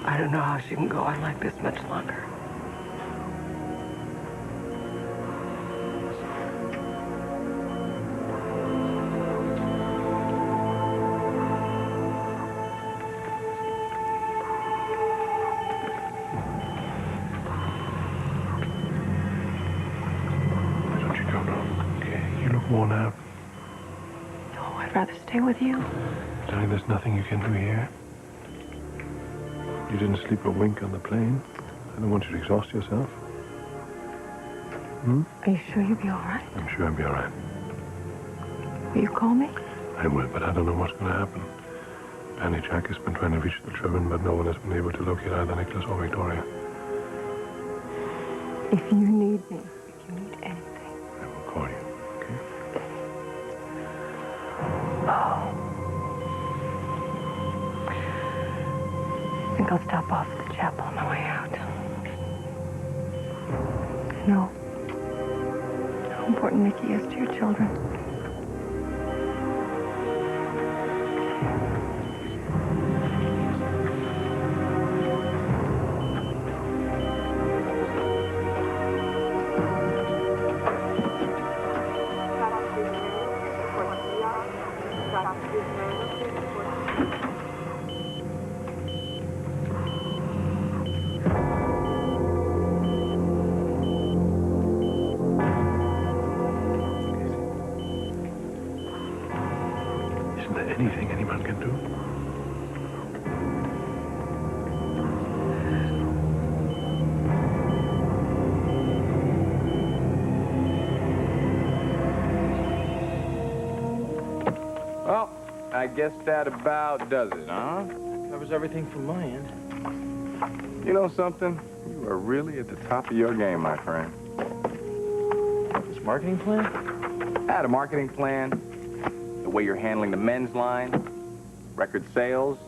I don't know how she can go on like this much longer. Why don't you go now? Okay, you look worn out. No, I'd rather stay with you. Darling, there's nothing you can do here. You didn't sleep a wink on the plane. I don't want you to exhaust yourself. Are you sure you'll be all right? I'm sure I'll be all right. Will you call me? I will, but I don't know what's going to happen. Danny Jack has been trying to reach the children, but no one has been able to locate either Nicholas or Victoria. If you need me, if you need anything. I will call you, okay? Oh. I think I'll stop off at the chapel on my way out. No. How important Nikki is to your children. Isn't there anything anyone can do? Well, I guess that about does it, huh? Covers everything from my end. You know something? You are really at the top of your game, my friend. This marketing plan? I had a marketing plan, the way you're handling the men's line, record sales.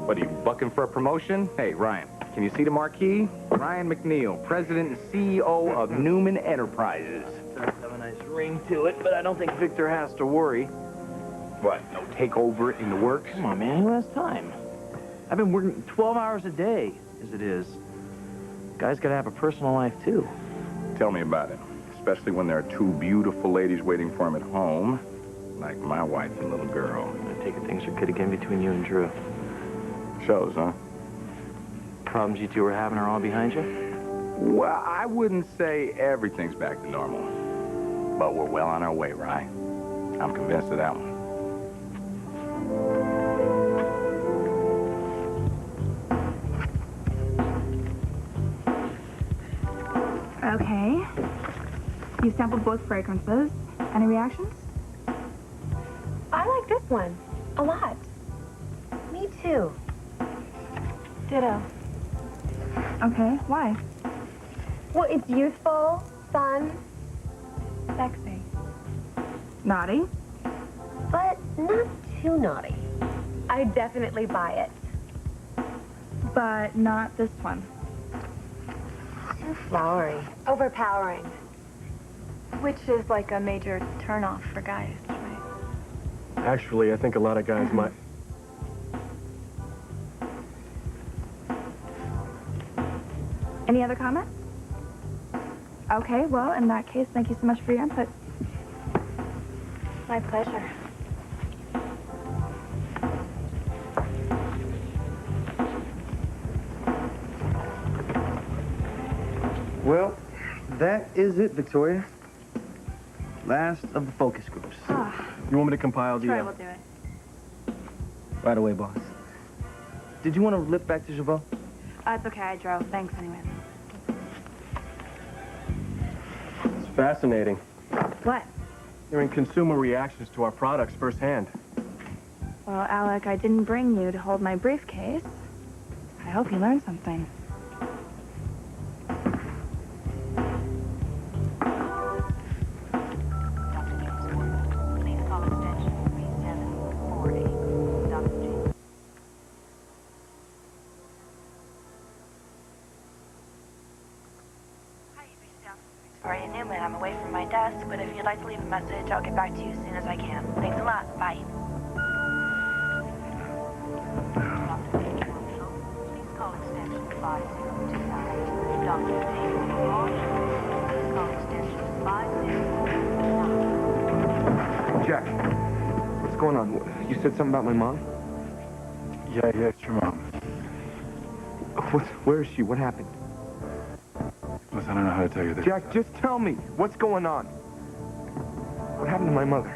What are you, bucking for a promotion? Hey, Ryan, can you see the marquee? Ryan McNeil, President and CEO of Newman Enterprises. Does have a nice ring to it, but I don't think Victor has to worry. What, no takeover in the works? Come on, man, who has time? I've been working 12 hours a day, as it is. Guy's gotta have a personal life, too. Tell me about it, especially when there are two beautiful ladies waiting for him at home, like my wife and little girl. I take it things are good again between you and Drew. Shows, huh? Problems you two were having are all behind you? Well, I wouldn't say everything's back to normal, but we're well on our way, Ryan. I'm convinced of that one. Okay. You sampled both fragrances. Any reactions? I like this one a lot. Me too. Ditto. Okay, why? Well, it's youthful, fun, sexy, Naughty? but not too naughty. I definitely buy it. But not this one. Too flowery. Overpowering. Which is like a major turnoff for guys, right? Actually, I think a lot of guys might... Any other comments? Okay, well, in that case, thank you so much for your input. My pleasure. Well, that is it, Victoria. Last of the focus groups. You want me to compile the... Troy will do it. Right away, boss. Did you want to lip back to Jabot? It's okay, I drove. Thanks anyway. It's fascinating. What? Hearing consumer reactions to our products firsthand. Well, Alec, I didn't bring you to hold my briefcase. I hope you learned something. Victoria Newman. I'm away from my desk, but if you'd like to leave a message, I'll get back to you as soon as I can. Thanks a lot. Bye. going on? You said something about my mom? Yeah, it's your mom. Where is she? What happened? Listen, I don't know how to tell you this. Jack, just tell me. What's going on? What happened to my mother?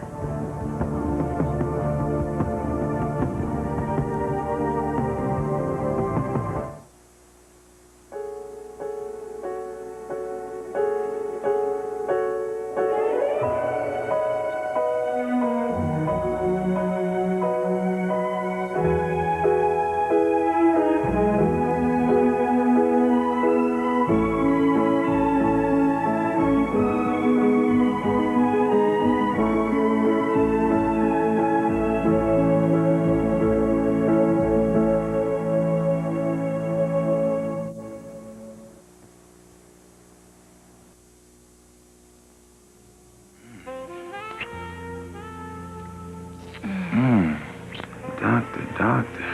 Doctor.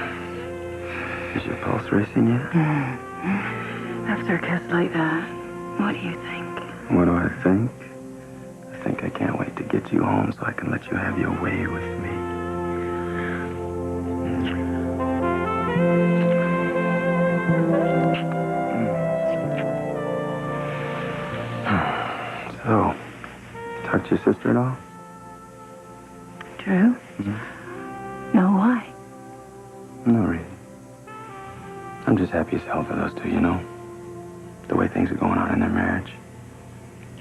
Is your pulse racing yet? After a kiss like that, what do you think? What do I think? I think I can't wait to get you home so I can let you have your way with me. So, talk to your sister at all? Drew? No, why? No reason. I'm just happy as hell for those two, you know? The way things are going on in their marriage.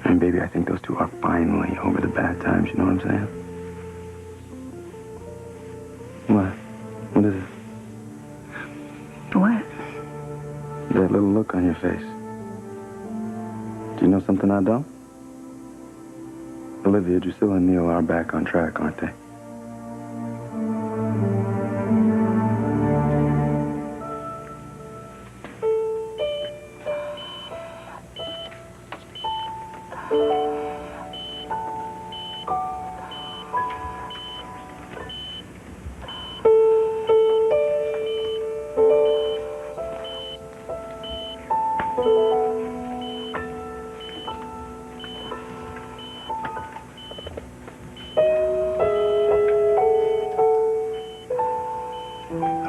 I mean, baby, I think those two are finally over the bad times, you know what I'm saying? What? What is it? What? That little look on your face. Do you know something I don't? Olivia, Drusilla and Neil are back on track, aren't they?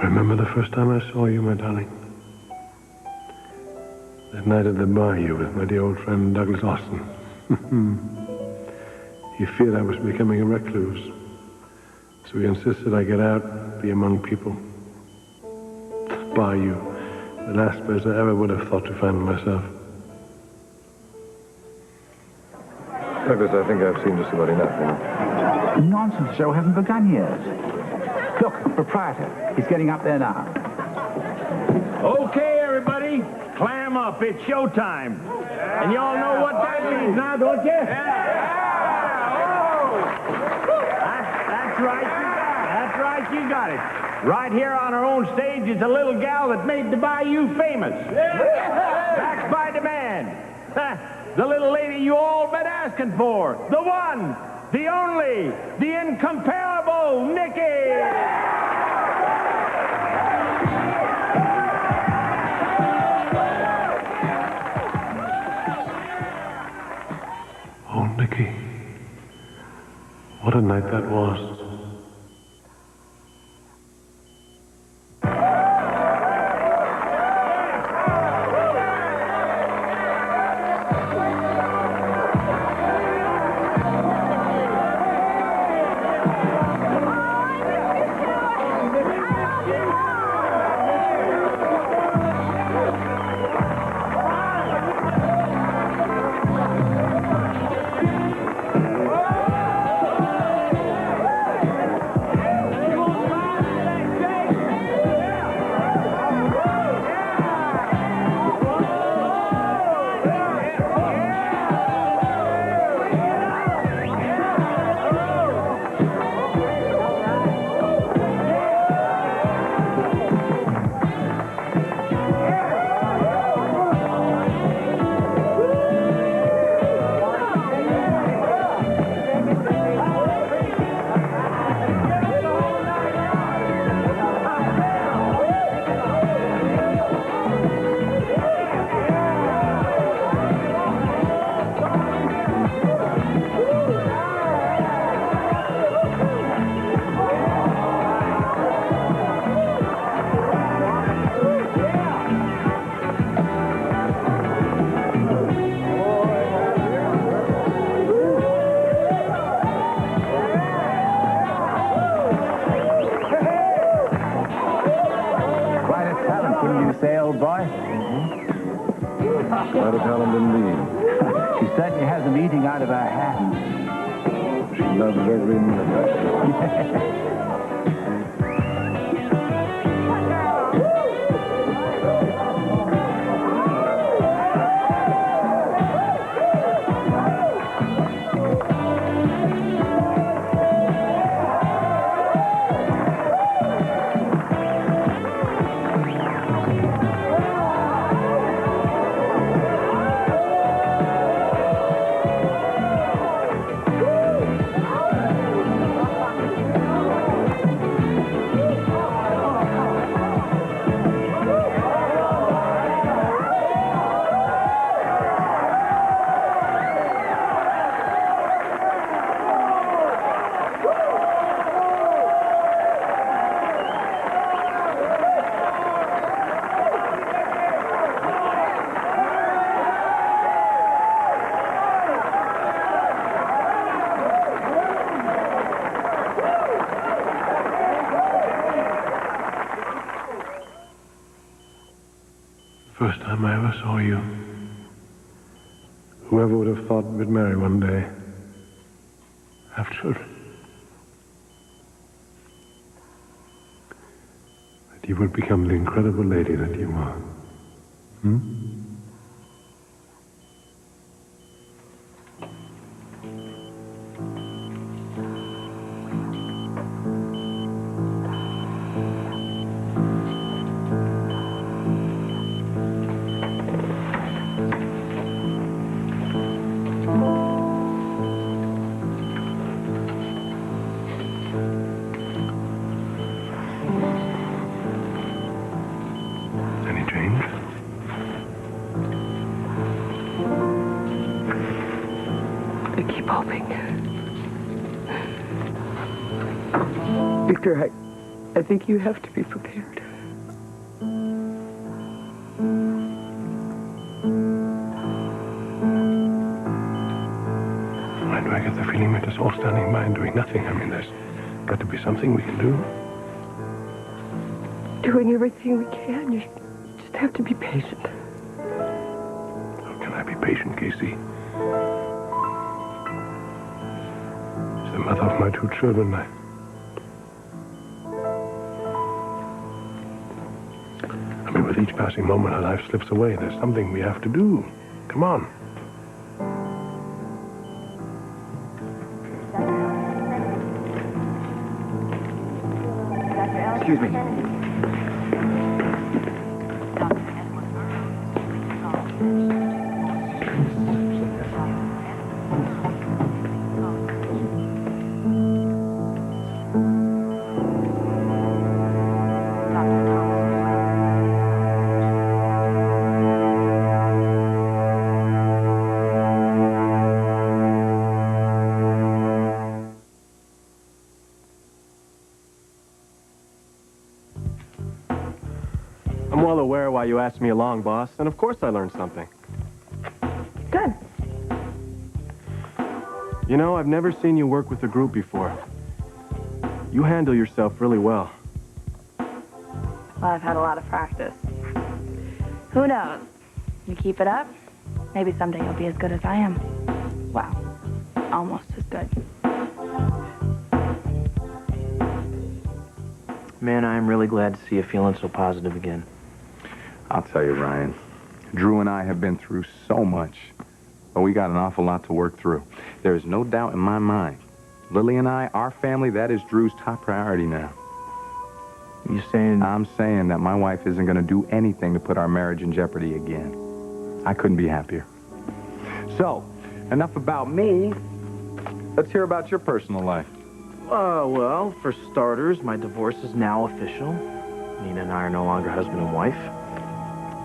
Remember the first time I saw you, my darling? That night at the bayou with my dear old friend Douglas Austin. He feared I was becoming a recluse, so he insisted I get out, be among people. The bayou, the last place I ever would have thought to find myself. Douglas, I think I've seen just about enough now. Nonsense, the show hasn't begun yet. Look, proprietor, he's getting up there now. Okay, everybody, clam up. It's showtime. And you all know what that means now, don't you? That's right. That's right, you got it. Right here on our own stage is a little gal that made the bayou famous. Backed by demand. The little lady you all been asking for. The one, the only, the incomparable Nikki. Oh, Nikki. What a night that was. old boy? Quite a talent indeed. She certainly has them eating out of her hand. She loves every minute. First time I ever saw you. Whoever would have thought we'd marry one day? Have children? That you would become the incredible lady that you are. Victor, I think you have to be prepared. Why do I get the feeling we're just all standing by and doing nothing? I mean, there's got to be something we can do. Doing everything we can. You just have to be patient. How can I be patient, Casey? She's the mother of my two children. I mean, with each passing moment, her life slips away. There's something we have to do. Come on. Excuse me. I'm well aware why you asked me along, boss, and of course I learned something. Good. You know, I've never seen you work with a group before. You handle yourself really well. Well, I've had a lot of practice. Who knows? You keep it up, maybe someday you'll be as good as I am. Wow, almost as good. Man, I'm really glad to see you feeling so positive again. I'll tell you, Ryan, Drew and I have been through so much, but we got an awful lot to work through. There is no doubt in my mind. Lily and I, our family, that is Drew's top priority now. You saying? I'm saying that my wife isn't going to do anything to put our marriage in jeopardy again. I couldn't be happier. So, enough about me. Let's hear about your personal life. Well, for starters, my divorce is now official. Nina and I are no longer husband and wife.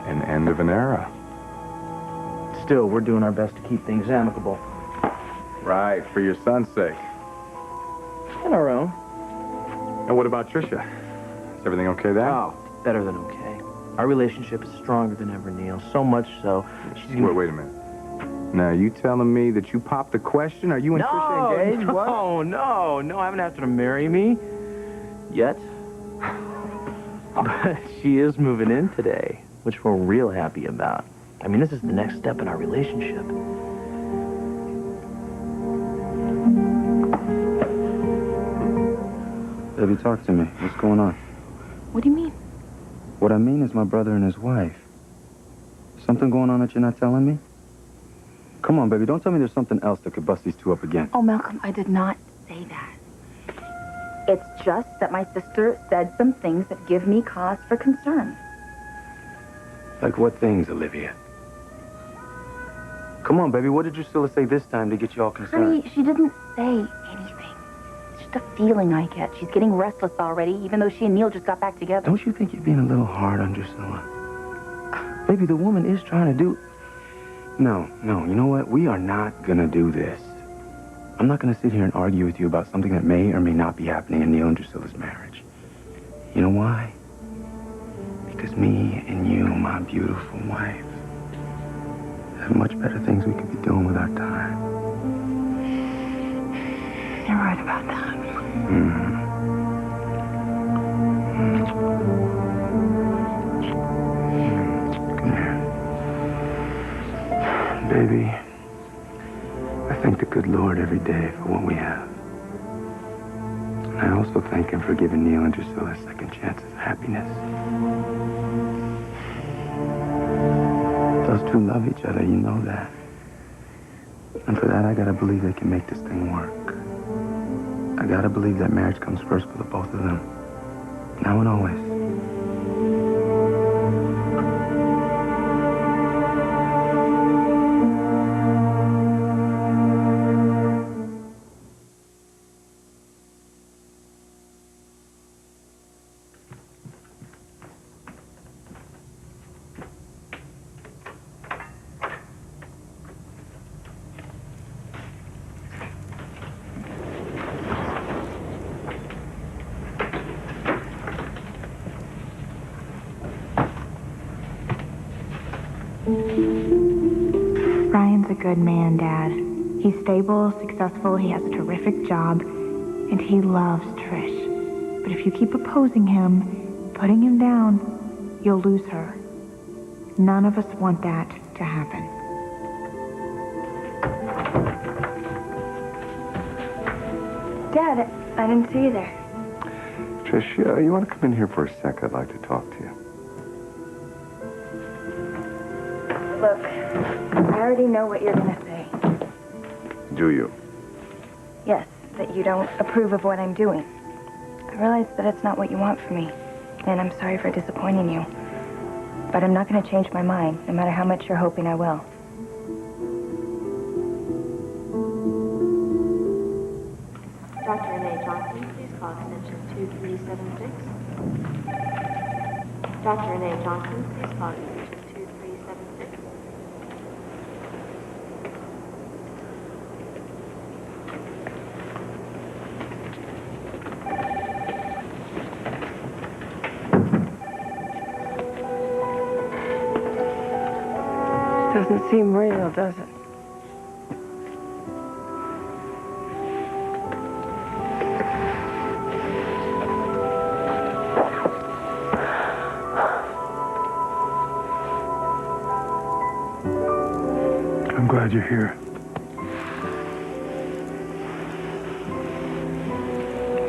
An end of an era. Still, we're doing our best to keep things amicable. Right, for your son's sake. And our own. And what about Tricia? Is everything okay there? Oh, better than okay. Our relationship is stronger than ever, Neil. So much so, she's... Wait a minute. Now, you telling me that you popped the question? Are you and Tricia engaged? No, what? no. I haven't asked her to marry me. Yet. But she is moving in today, which we're real happy about. I mean, this is the next step in our relationship. Baby, talk to me. What's going on? What do you mean? What I mean is my brother and his wife. Something going on that you're not telling me? Come on, baby. Don't tell me there's something else that could bust these two up again. Oh, Malcolm, I did not say that. It's just that my sister said some things that give me cause for concern. Like what things, Olivia? Come on, baby. What did Drusilla say this time to get you all concerned? Honey, she didn't say anything. It's just a feeling I get. She's getting restless already, even though she and Neil just got back together. Don't you think you're being a little hard on Drusilla? Baby, the woman is trying to do... No, you know what? We are not gonna do this. I'm not gonna sit here and argue with you about something that may or may not be happening in Neil and Drusilla's marriage. You know why? Because me and you, my beautiful wife, have much better things we could be doing with our time. You're right about that. Come here. Baby, I thank the good Lord every day for what we have. And I also thank him for giving Neil and Drusilla second chances of happiness. Those two love each other, you know that. And for that, I gotta believe they can make this thing work. I gotta believe that marriage comes first for the both of them. Now and always. Ryan's a good man, Dad. He's stable, successful, he has a terrific job, and he loves Trish. But if you keep opposing him, putting him down, you'll lose her. None of us want that to happen. Dad, I didn't see you there. Trish, you want to come in here for a sec? I'd like to talk to you. Look, I already know what you're gonna say. Do you? Yes, that you don't approve of what I'm doing. I realize that it's not what you want from me, and I'm sorry for disappointing you. But I'm not gonna change my mind, no matter how much you're hoping I will. Dr. Renee Johnson, please call extension 2376. Dr. Renee Johnson, please call extension 2376. Doesn't seem real, does it? I'm glad you're here.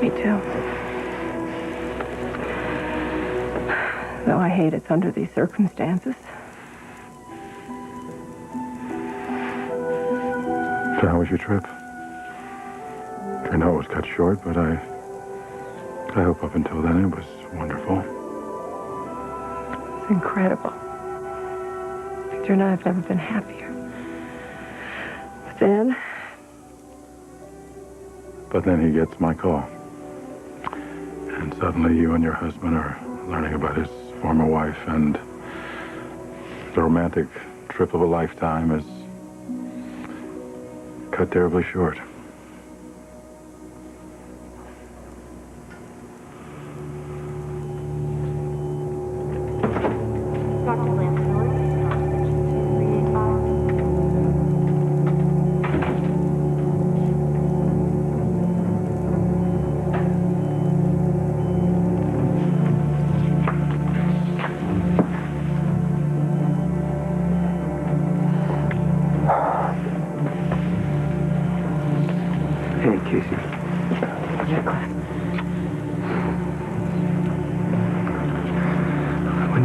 Me too. Though I hate it's under these circumstances. So how was your trip? I know it was cut short, but I hope up until then it was wonderful. It's incredible. Victor and I have never been happier. But then he gets my call. And suddenly you and your husband are learning about his former wife, and the romantic trip of a lifetime is cut terribly short. Dr. Lance Miller, please call extension 2385.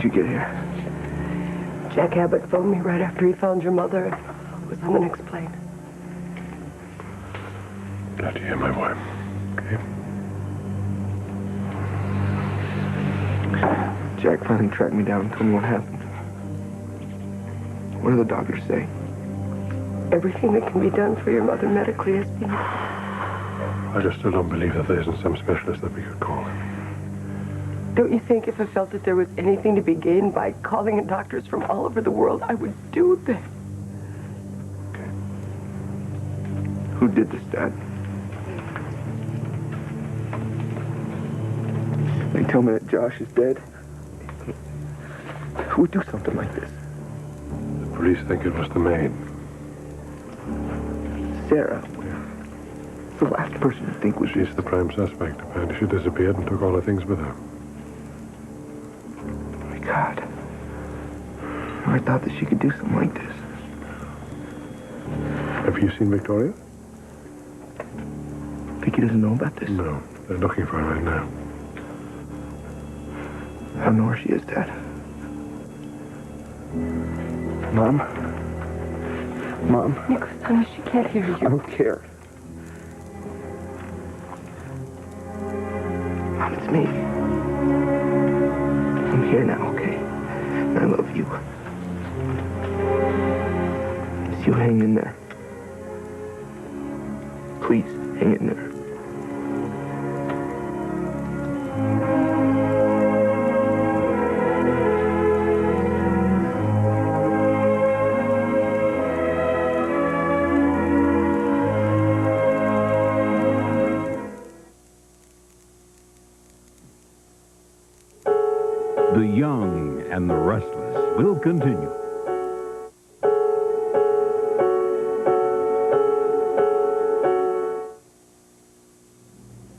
you get here? Jack Abbott phoned me right after he found your mother and was on the next plane. Glad to hear my wife. Okay. Jack finally tracked me down and told me what happened. What do the doctors say? Everything that can be done for your mother medically is being... I just still don't believe that there isn't some specialist that we could call. Don't you think if I felt that there was anything to be gained by calling in doctors from all over the world, I would do that? Okay. Who did this, Dad? They tell me that Josh is dead. Who would do something like this? The police think it was the maid. Sarah. The last person to think was... She's the prime suspect. Apparently she disappeared and took all her things with her. My God. I thought that she could do something like this. Have you seen Victoria? Vicky doesn't know about this? No. They're looking for her right now. I don't know where she is, Dad. Mom? Mom? Nicholas, honey, she can't hear you. I don't care. Mom, it's me. I'm here now, okay? And I love you. Just you hang in there. Please, hang in there. The Young and the Restless will continue.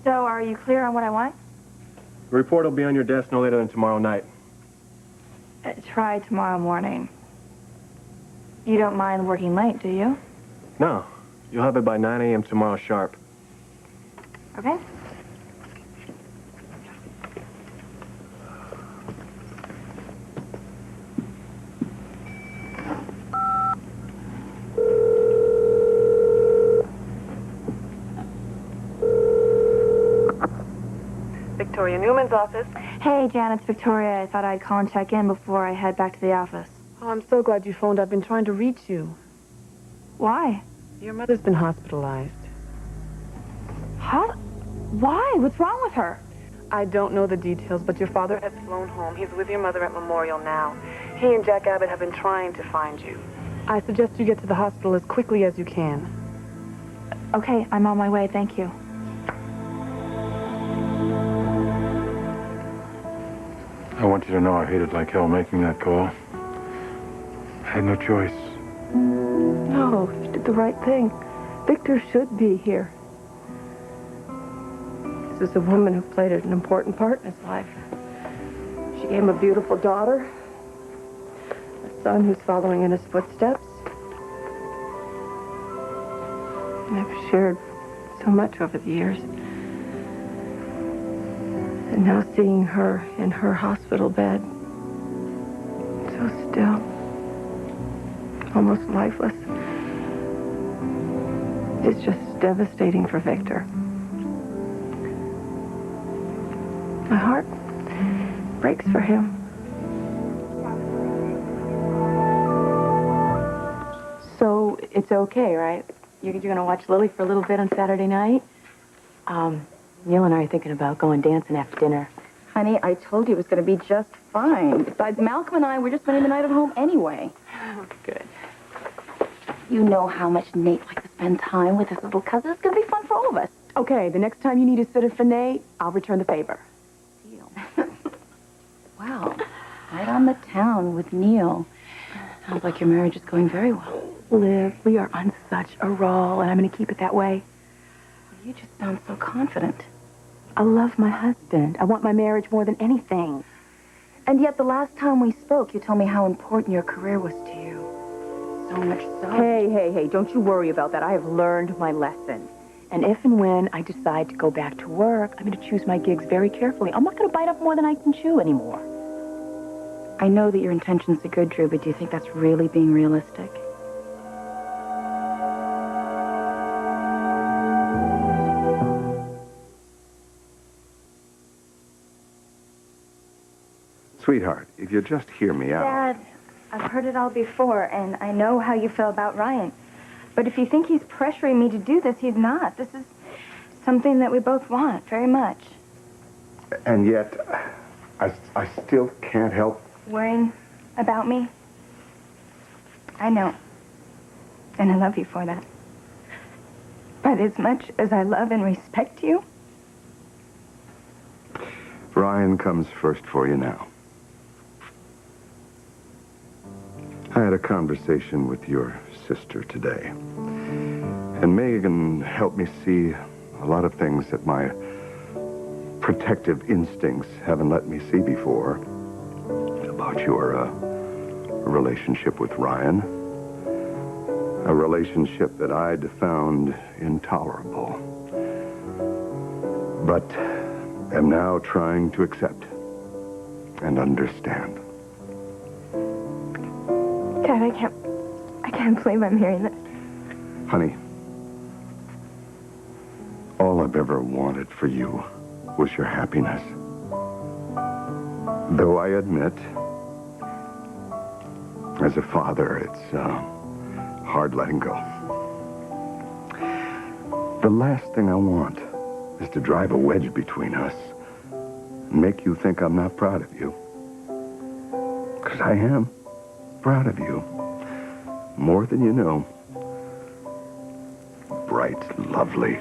So, are you clear on what I want? The report will be on your desk no later than tomorrow night. Try tomorrow morning. You don't mind working late, do you? No. You'll have it by 9 a.m. tomorrow sharp. Okay. Victoria Newman's office. Hey, Jan, it's Victoria. I thought I'd call and check in before I head back to the office. Oh, I'm so glad you phoned. I've been trying to reach you. Why? Your mother's been hospitalized. Huh? Why? What's wrong with her? I don't know the details, but your father has flown home. He's with your mother at Memorial now. He and Jack Abbott have been trying to find you. I suggest you get to the hospital as quickly as you can. Okay, I'm on my way. Thank you. I want you to know I hated like hell making that call. I had no choice. No, you did the right thing. Victor should be here. This is a woman who played an important part in his life. She gave him a beautiful daughter, a son who's following in his footsteps. And I've shared so much over the years. And now seeing her in her hospital bed, so still, almost lifeless, it's just devastating for Victor. My heart breaks for him. So it's okay, right? You're going to watch Lily for a little bit on Saturday night? Neil and I are thinking about going dancing after dinner. Honey, I told you it was going to be just fine. Besides, Malcolm and I, we're just spending the night at home anyway. Good. You know how much Nate likes to spend time with his little cousin. It's going to be fun for all of us. Okay, the next time you need a sitter for Nate, I'll return the favor. Deal. Wow. Right on the town with Neil. Sounds like your marriage is going very well. Liv, we are on such a roll, and I'm going to keep it that way. You just sound so confident. I love my husband. I want my marriage more than anything. And yet the last time we spoke, you told me how important your career was to you. So much so. Hey, don't you worry about that. I have learned my lesson. And if and when I decide to go back to work, I'm going to choose my gigs very carefully. I'm not going to bite off more than I can chew anymore. I know that your intentions are good, Drew, but do you think that's really being realistic? Sweetheart, if you just hear me out. Dad, I've heard it all before, and I know how you feel about Ryan. But if you think he's pressuring me to do this, he's not. This is something that we both want very much. And yet, I still can't help. Worrying about me? I know. And I love you for that. But as much as I love and respect you, Ryan comes first for you now. I had a conversation with your sister today. And Megan helped me see a lot of things that my protective instincts haven't let me see before about your relationship with Ryan. A relationship that I'd found intolerable. But am now trying to accept and understand. Dad, I can't believe I'm hearing this. Honey, all I've ever wanted for you was your happiness. Though I admit, as a father, it's hard letting go. The last thing I want is to drive a wedge between us and make you think I'm not proud of you. Because I am proud of you. More than you know. Bright, lovely,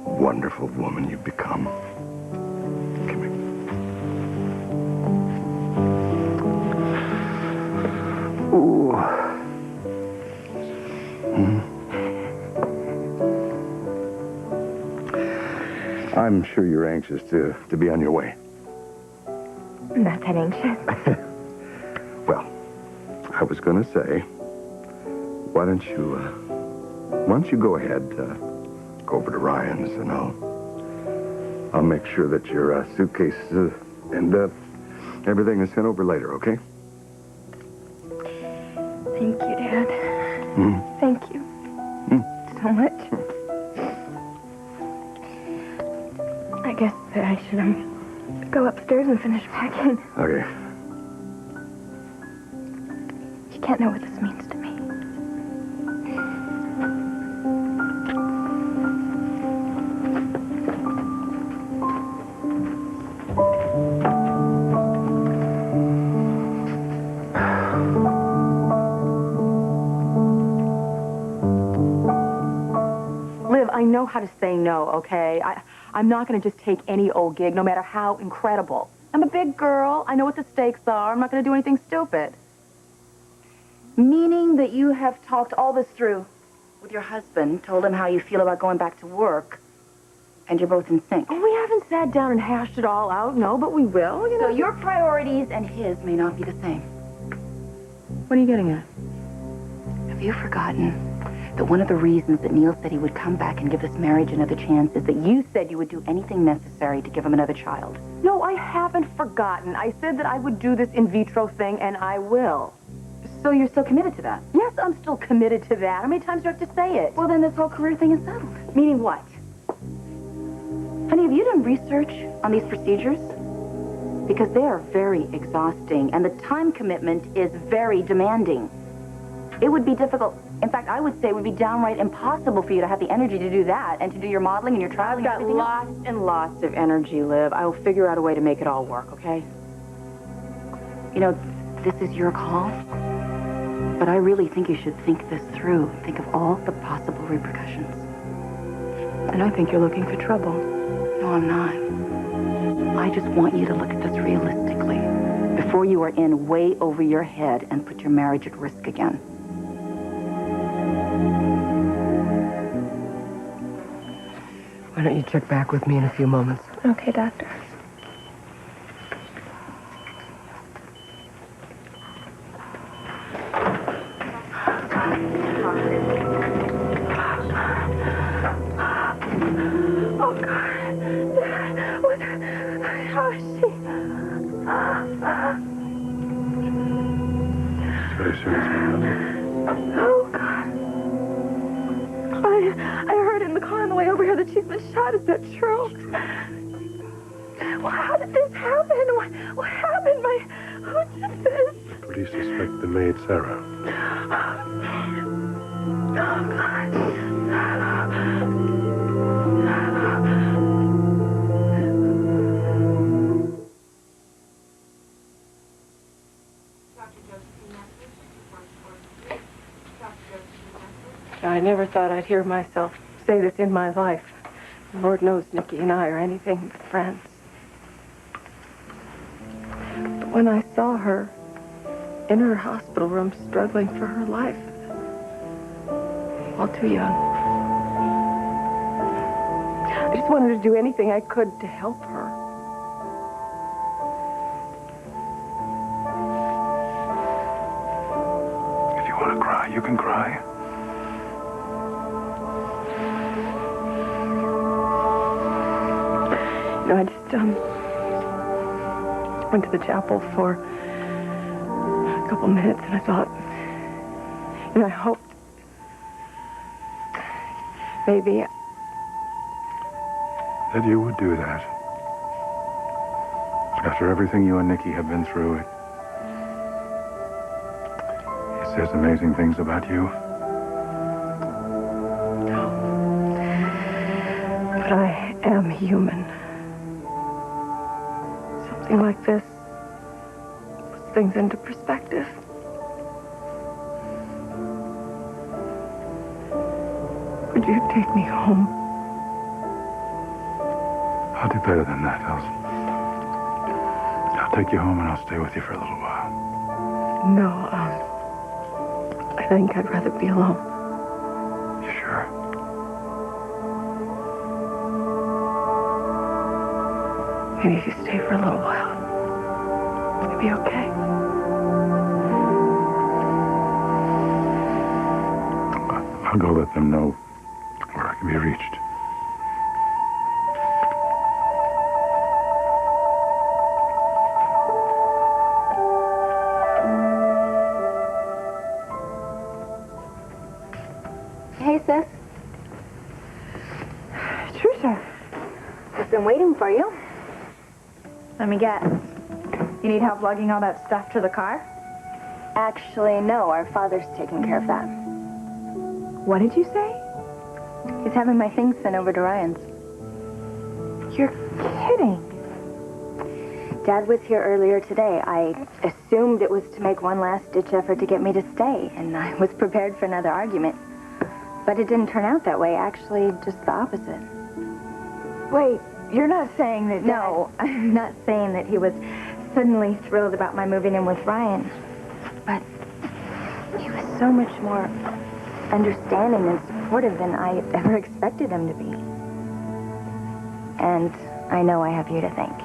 wonderful woman you've become. Come here. Ooh. I'm sure you're anxious to be on your way. I'm not that anxious. Well, I was going to say, why don't you go ahead, go over to Ryan's, and I'll make sure that your suitcase and everything is sent over later, okay? Thank you, Dad. Mm. Thank you. So much. I guess that I should go upstairs and finish packing. Okay. You can't know what this means to me. Liv, I know how to say no, okay? I'm not going to just take any old gig, no matter how incredible. I'm a big girl. I know what the stakes are. I'm not going to do anything stupid. Meaning that you have talked all this through with your husband, told him how you feel about going back to work, and you're both in sync. Oh, We haven't sat down and hashed it all out, no, but we will, you know. So your priorities and his may not be the same. What are you getting at? Have you forgotten that one of the reasons that Neil said he would come back and give this marriage another chance is that you said you would do anything necessary to give him another child? No, I haven't forgotten. I said that I would do this in vitro thing, and I will. So you're still committed to that? Yes, I'm still committed to that. How many times do I have to say it? Well, then this whole career thing is settled. Meaning what? Honey, have you done research on these procedures? Because they are very exhausting, and the time commitment is very demanding. It would be difficult. In fact, I would say it would be downright impossible for you to have the energy to do that and to do your modeling and your traveling. I've got lots and lots of energy, Liv. I will figure out a way to make it all work, okay? You know, this is your call, but I really think you should think this through. Think of all the possible repercussions. And I think you're looking for trouble. No, I'm not. I just want you to look at this realistically before you are in way over your head and put your marriage at risk again. Why don't you check back with me in a few moments? Okay, Doctor. Oh, God. How is she? It's very serious, man. Oh, God. I heard in the car on the way over here that she's been shot. Is that true? It's true. Well, how did this happen? What happened? Who did this? The police suspect the maid, Sarah. Oh, God. I never thought I'd hear myself say this in my life. Lord knows Nikki and I are anything but friends. But when I saw her in her hospital room struggling for her life, all too young, I just wanted to do anything I could to help her. If you want to cry, you can cry. You know, I just went to the chapel for a couple minutes, and I thought, you know, I hoped maybe That you would do that. After everything you and Nikki have been through, it says amazing things about you. but I am human. Something like this puts things into perspective. Would you take me home? I'll do better than that. I'll take you home and I'll stay with you for a little while. No, I think I'd rather be alone. You sure? Maybe if you stay for a little while, it'll be okay. I'll go let them know where I can be reached. Hey, sis. Trisha. I've been waiting for you. Let me guess. You need help lugging all that stuff to the car? Actually, no. Our father's taking care of that. What did you say? He's having my things sent over to Ryan's. You're kidding. Dad was here earlier today. I assumed it was to make one last-ditch effort to get me to stay, and I was prepared for another argument. But it didn't turn out that way. Actually, just the opposite. Wait, you're not saying that... No, I'm not saying that he was suddenly thrilled about my moving in with Ryan. But he was so much more understanding and supportive than I ever expected him to be. And I know I have you to thank.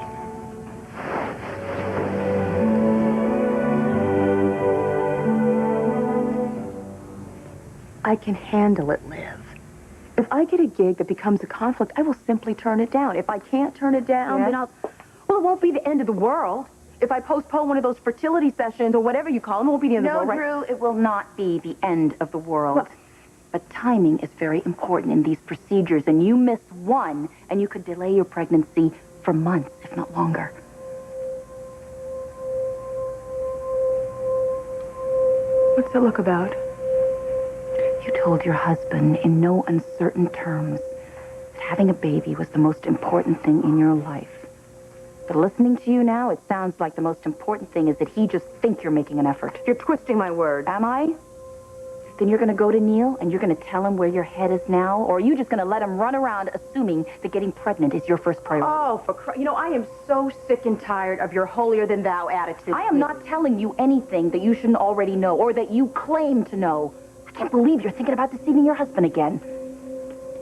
I can handle it, Liv. If I get a gig that becomes a conflict, I will simply turn it down. If I can't turn it down, then I'll... Well, it won't be the end of the world. If I postpone one of those fertility sessions or whatever you call them, it won't be the end of the world, right? No, Drew, it will not be the end of the world. Well, but timing is very important in these procedures, and you miss one, and you could delay your pregnancy for months, if not longer. What's it look about? You told your husband in no uncertain terms that having a baby was the most important thing in your life. But listening to you now, it sounds like the most important thing is that he just think you're making an effort. You're twisting my words. Am I? Then you're going to go to Neil and you're going to tell him where your head is now? Or are you just going to let him run around assuming that getting pregnant is your first priority? Oh, you know, I am so sick and tired of your holier-than-thou attitude. I am not telling you anything that you shouldn't already know or that you claim to know. I can't believe you're thinking about deceiving your husband again.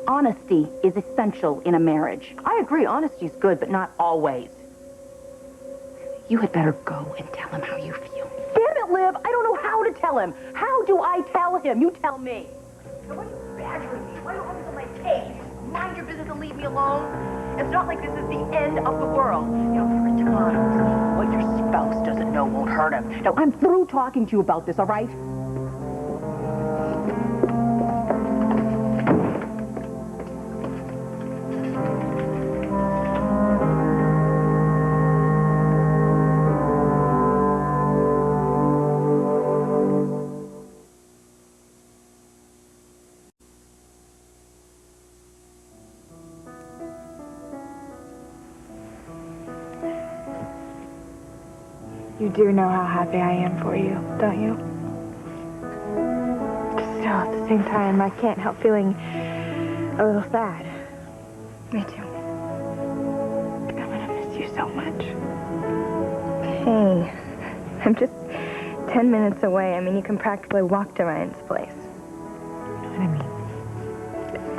Honesty is essential in a marriage. I agree, honesty's good, but not always. You had better go and tell him how you feel. Damn it, Liv! I don't know how to tell him. How do I tell him? You tell me. Now, why are you badgering me? Why don't you on my case? Mind your business and leave me alone. It's not like this is the end of the world. You know, there are times what your spouse doesn't know won't hurt supportive. Now, I'm through talking to you about this, all right? You do know how happy I am for you, don't you? Still, at the same time, I can't help feeling a little sad. Me too. I'm gonna miss you so much. Hey, I'm just 10 minutes away. I mean, you can practically walk to Ryan's place. You know what I mean?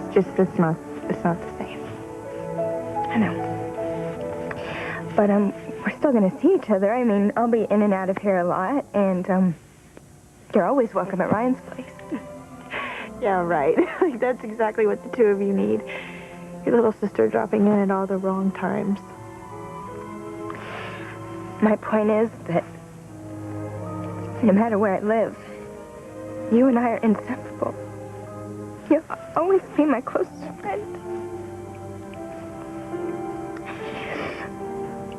It's just, it's not the same. I know. But, we're still gonna see each other. I mean, I'll be in and out of here a lot, and, you're always welcome at Ryan's place. Yeah, right. Like, that's exactly what the two of you need. Your little sister dropping in at all the wrong times. My point is that no matter where I live, you and I are inseparable. You'll always be my closest friend.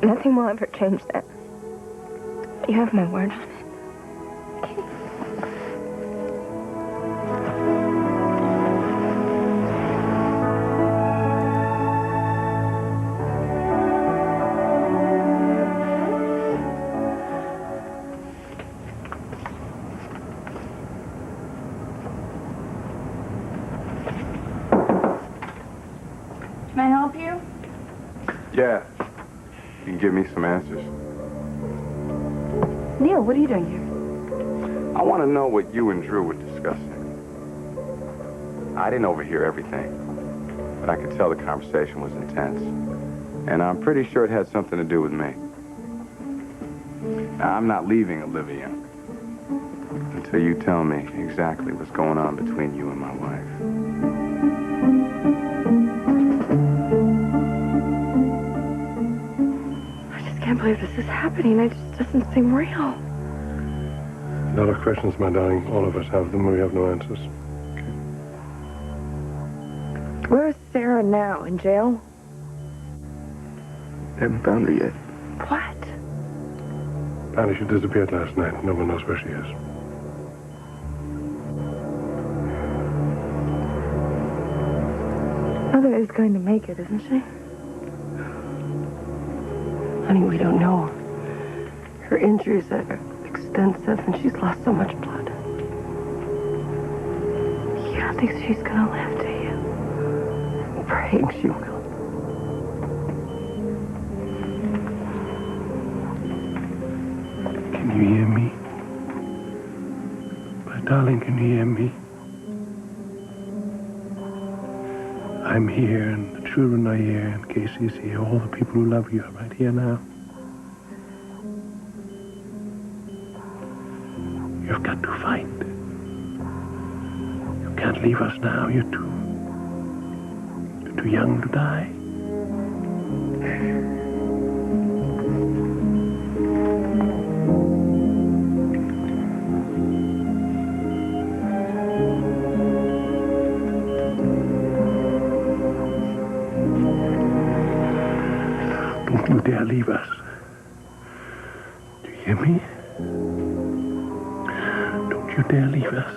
Nothing will ever change that. You have my word on it. Can I help you? Yeah. You can give me some answers. Neil, what are you doing here? I want to know what you and Drew were discussing. I didn't overhear everything, but I could tell the conversation was intense. And I'm pretty sure it had something to do with me. Now, I'm not leaving Olivia until you tell me exactly what's going on between you and my wife. I can't believe this is happening. It just doesn't seem real. A lot of questions, my darling. All of us have them, and we have no answers. Where is Sarah now? In jail? I haven't found her yet. What? Apparently she disappeared last night. No one knows where she is. Mother is going to make it, isn't she? Honey, we don't know. Her injuries are extensive, and she's lost so much blood. You don't think she's gonna live, do you? I'm praying she will. Can you hear me? My darling, can you hear me? I'm here, and the children are here, and Casey's here. All the people who love you are right here now. You've got to fight. You can't leave us now. You're too young to die. Don't you dare leave us. Do you hear me? Don't you dare leave us.